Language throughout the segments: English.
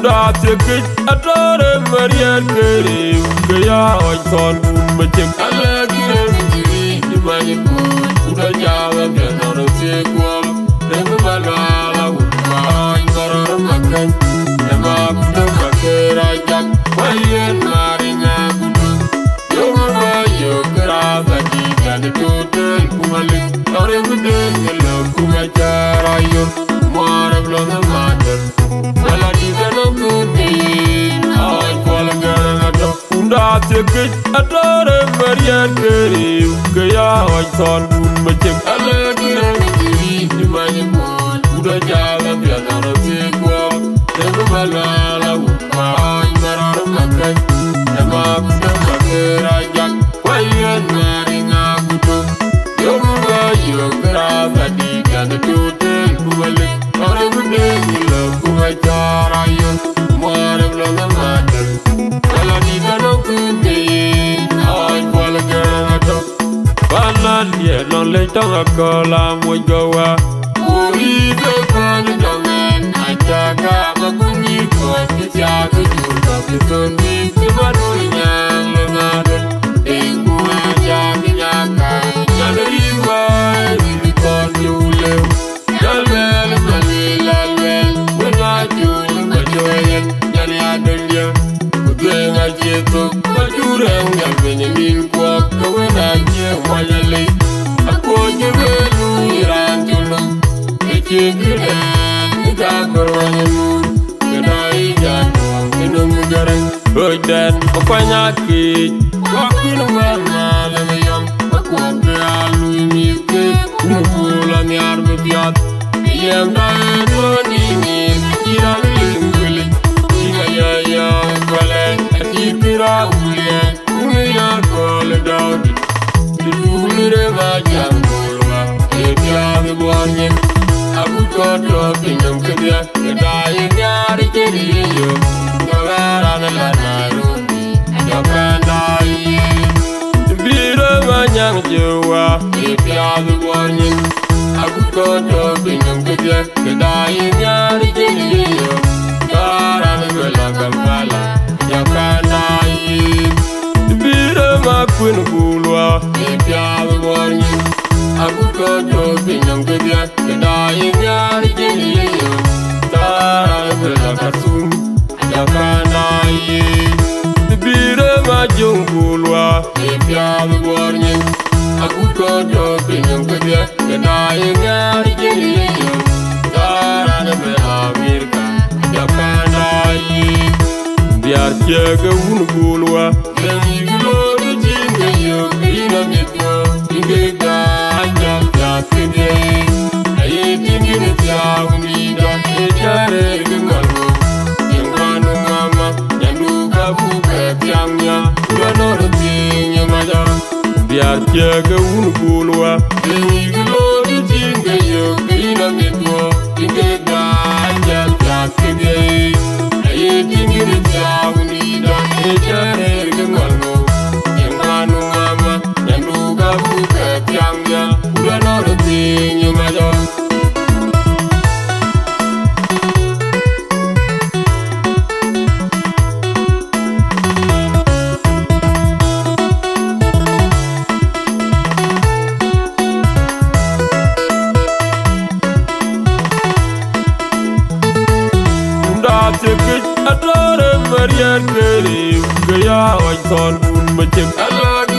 Da ticket adore Marian Kerry, Gaya or Ton Matic. I like you to my good, the Java can on a sequel. Never Malala would find for a macan. Never put a bucket I got. Why you marrying a good? You grab a deep and the total Kumalik. Not every day you love Kumachara, you're more of the matter. Well, I did a good day. I call a girl at the Punda ticket. Adore Marian Kerry, Gaya or Ton Matic. I like you to my good, the Java, the other sequel. Never Malala would find for a macan. Never put a bucket I got. Why you marrying a good? You grab a deep and the total Kumalik. Not every day you love Kumachara, you're more of the matter. Well, I need a good day. I call a girl at all. But not yet, not late on a call, I'm with Goa. Oh, he's a funny young man. I talk up a good new court. It's a good job. It's on me to my own young mother. Ain't going to jam in your car. Not a river, we call you live. Dan opanya ki waktu normal yang aku alu mi ke mula ni arbe biat yang dah ni kira lingkuli kira ya kale kira ulia ulia kale daud dulu remaja mulwa kira buannya aku kotor pinjam kerja kedai nyari jadi yo Manyang Jawa, if you are the warning, I could go to Bingham Kidya, the dying yard, God, I'm a Kampala, Yakana, the Bira Maquin Bulwa, if you are the warning, I could go to Bingham Kidya, the dying yard, God, I'm a Katum, Yakana. Bira Majungulwa, if you are the warning, I could go to Bingham Kidya, the dying Yarigay, America, Japana, the Archaga Unugulwa, then you go to Jinga, in a mitro, in the Ganja, today. I ain't thinking it's how we got a Jarego. Biar jaga unugulwa, dengi glory jinga yo kina mitwo, jinga ganja takige. Aye jinga ni tauni da ejare gengalmo, yenganu mama, yenduga buka piangya, uranoro tinyo majo. Ticket adore Marian Kerry, Gaya or Ton Matic. I like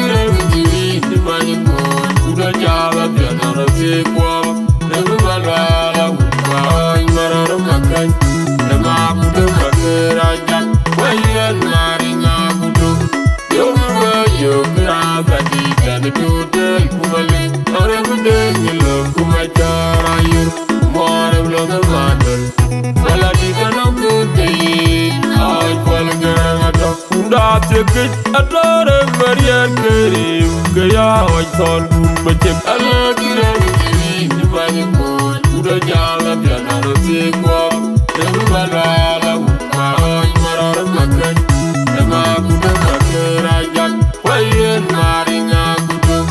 you to my good, the Java, the other sequel. Never Malala would find Marana Macan. The map of the bucket I got. Why you marrying a good? You grab a deep and the total Kumalik. Not every day you love Kumachara, you're more of the matter. Well, I did a good day. I call a girl at the Punda ticket. Adore Marian Kerry, Gaya or Ton Matic. I like you to my good, the Java, the other sequel. Never Malala would find Marana Macan. The map of the bucket I got. Why you marrying a good?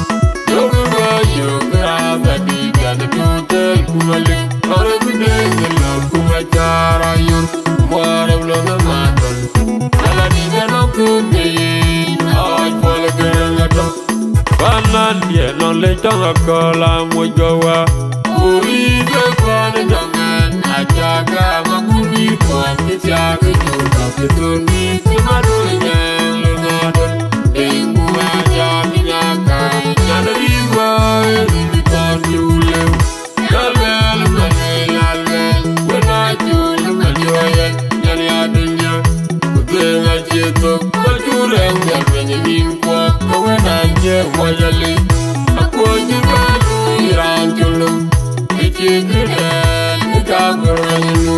You grab a deep and the total Kumalik. Not every day you love Kumachara, you're more of tanga kola mojowa uri ke kwana dangan ajaga maguri ko kitiaga juga ketuni kimadunya lengadon dengu aja minaka nyadariwa konjule kalbel manelale wenajul majoya nyani adunya kutenga cheto kujurenga kwenye mimpo kawenanje wajali akoji balu irantulum ichikudan ikaguranyinu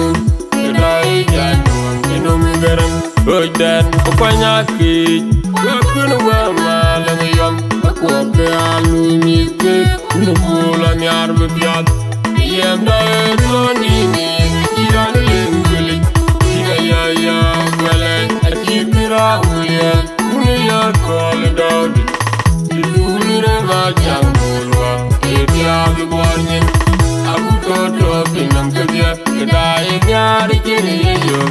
kedai jadun inum garam odan upanyaki kakunu wama langayam akwape alunike unubula nyarbe biad yemda etonini iran linguli igayaya gwele atikira ulia uniya kole dodi idulure majangulwa ebiagi bornyin abukoto pinam kebya kedai nyari kini yo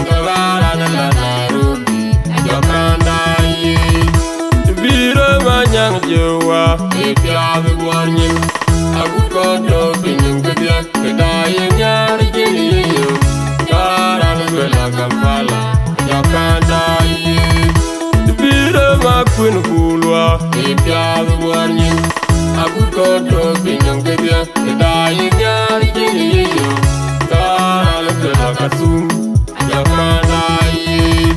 galarana la Nairobi jakanda ye bire manyang jowa ebiagi bornyin abukoto pinam kebya kedai nyari kini yo galarana la Kampala jakanda ye bire makwin kulwa ebiagi bornyin abukoto pinam kebya kedai nyari kini yo galarana la Kasum jakanda ye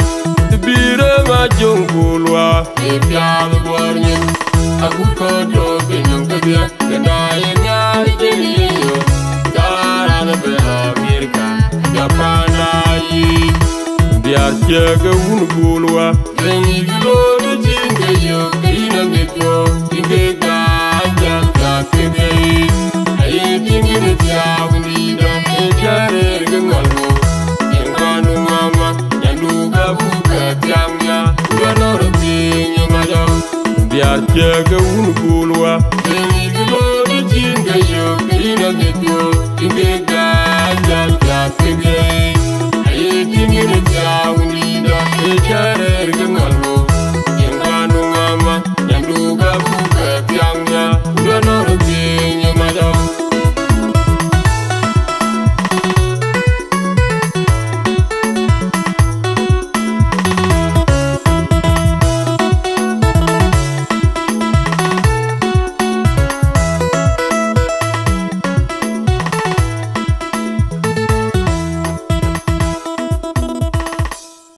bire majungulwa ebiagi bornyin abukoto pinam kebya kedai nyari kini yo galarana la Amerika jakanda ye biar jaga ungulwa,